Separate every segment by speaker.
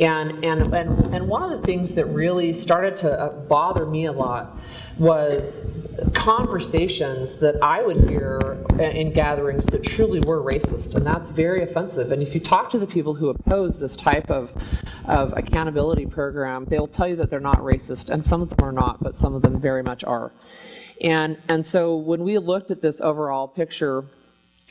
Speaker 1: And one of the things that really started to bother me a lot was conversations that I would hear in gatherings that truly were racist, and that's very offensive. And if you talk to the people who oppose this type of accountability program, they'll tell you that they're not racist, and some of them are not, but some of them very much are. And so when we looked at this overall picture,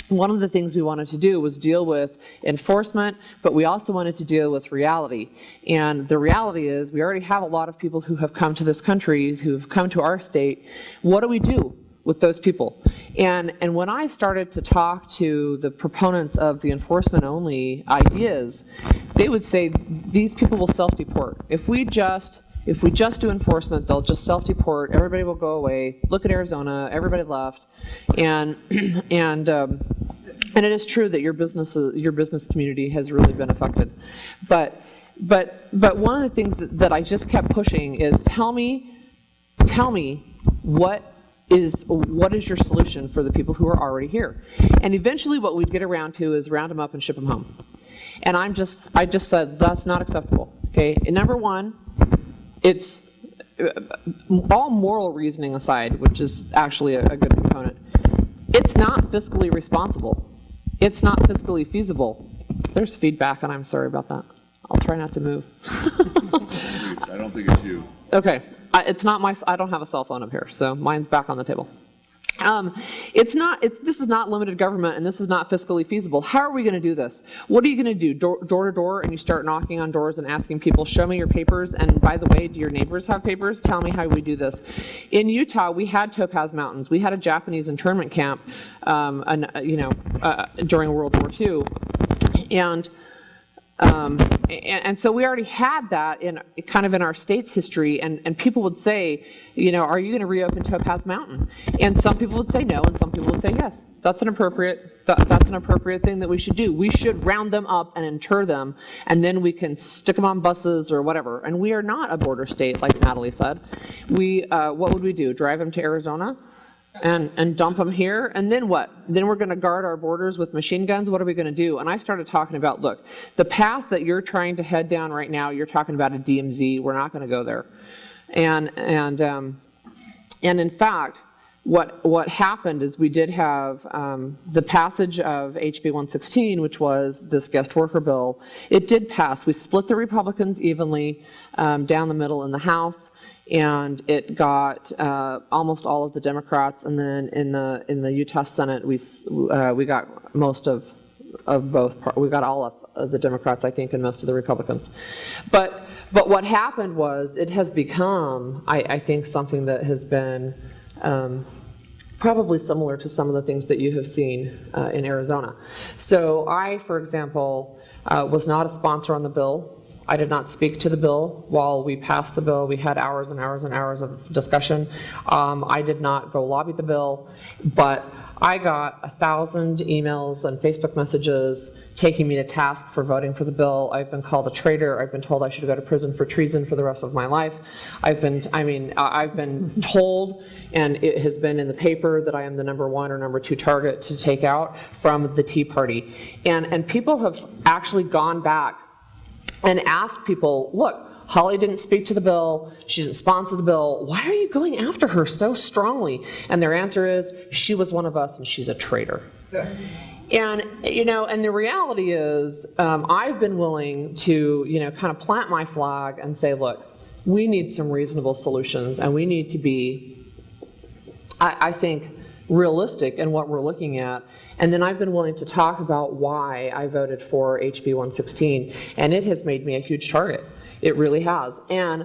Speaker 1: one of the things we wanted to do was deal with enforcement, but we also wanted to deal with reality. And the reality is we already have a lot of people who have come to this country, who have come to our state. What do we do with those people? And when I started to talk to the proponents of the enforcement-only ideas, they would say these people will self-deport. If we just do enforcement, they'll just self-deport, everybody will go away. Look at Arizona, everybody left. And it is true that your business community has really been affected. But one of the things that I just kept pushing is tell me what is your solution for the people who are already here? And eventually what we'd get around to is round them up and ship them home. And I just said that's not acceptable. Okay, and number one, it's all moral reasoning aside, which is actually a good component, it's not fiscally responsible. It's not fiscally feasible. There's feedback, and I'm sorry about that. I'll try not to move.
Speaker 2: I don't think it's you.
Speaker 1: Okay, it's not my. I don't have a cell phone up here, so mine's back on the table. This is not limited government, and this is not fiscally feasible. How are we going to do this? What are you going to do? Door to door, and you start knocking on doors and asking people, show me your papers, and by the way, do your neighbors have papers? Tell me how we do this. In Utah, we had Topaz Mountains. We had a Japanese internment camp during World War II. And so we already had that in our state's history, and people would say, are you going to reopen Topaz Mountain? And some people would say no, and some people would say yes. That's an appropriate thing that we should do. We should round them up and inter them, and then we can stick them on buses or whatever. And we are not a border state, like Natalie said. What would we do? Drive them to Arizona? And dump them here, and then what? Then we're going to guard our borders with machine guns? What are we going to do? And I started talking about, look, the path that you're trying to head down right now, you're talking about a DMZ. We're not going to go there. And in fact, what happened is we did have the passage of HB 116, which was this guest worker bill. It did pass. We split the Republicans evenly down the middle in the House, and it got almost all of the Democrats, and then in the Utah Senate we got most of both. We got all of the Democrats, I think, and most of the Republicans. But what happened was it has become, I think, something that has been probably similar to some of the things that you have seen in Arizona. So I, for example, was not a sponsor on the bill. I did not speak to the bill while we passed the bill. We had hours and hours and hours of discussion. I did not go lobby the bill, but I got 1,000 emails and Facebook messages taking me to task for voting for the bill. I've been called a traitor. I've been told I should go to prison for treason for the rest of my life. I've been told, and it has been in the paper, that I am the #1 or #2 target to take out from the Tea Party. And people have actually gone back and asked people, look, Holly didn't speak to the bill, she didn't sponsor the bill, why are you going after her so strongly? And their answer is, she was one of us and she's a traitor. And and the reality is, I've been willing to kind of plant my flag and say, look, we need some reasonable solutions, and we need to be, I think, realistic in what we're looking at. And then I've been willing to talk about why I voted for HB 116, and it has made me a huge target. It really has. And